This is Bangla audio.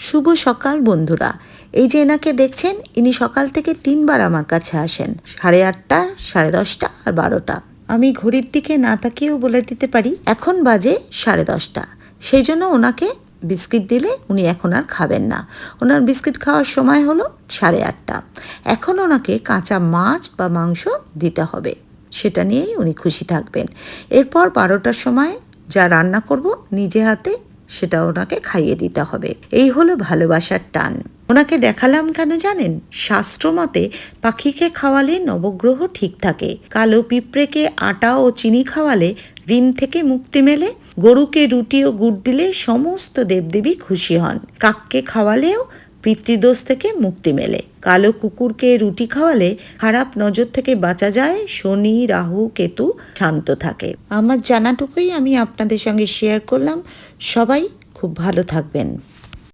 শুভ সকাল বন্ধুরা। এই যে এনাকে দেখছেন, ইনি সকাল থেকে 3বার আমার কাছে আসেন, 8:30, 10:30 আর 12টা। আমি ঘড়ির দিকে না তাকিয়েও বলে দিতে পারি এখন বাজে 10:30। সেই জন্য ওনাকে বিস্কিট দিলে উনি এখন আর খাবেন না। ওনার বিস্কিট খাওয়ার সময় হলো 8:30। এখন ওনাকে কাঁচা মাছ বা মাংস দিতে হবে, সেটা নিয়েই উনি খুশি থাকবেন। এরপর 12টার সময় যা রান্না করব নিজে হাতে সেটা ওনাকে খাইয়ে দিতে হবে। এই হলো ভালোবাসার টান। ওনাকে দেখালাম কেন জানেন? শাস্ত্র মতে পাখিকে খাওয়ালে নবগ্রহ ঠিক থাকে, কালো পিঁপড়েকে আটা ও চিনি খাওয়ালে ঋণ থেকে মুক্তি মেলে, গরুকে রুটি ও গুড় দিলে সমস্ত দেবদেবী খুশি হন, কাককে খাওয়ালেও পিতৃদোষ থেকে মুক্তি মেলে, কালো কুকুরকে রুটি খাওয়ালে খারাপ নজর থেকে বাঁচা যায়, শনি রাহু কেতু শান্ত থাকে। আমার জানাটুকুই আমি আপনাদের সঙ্গে শেয়ার করলাম। সবাই খুব ভালো থাকবেন।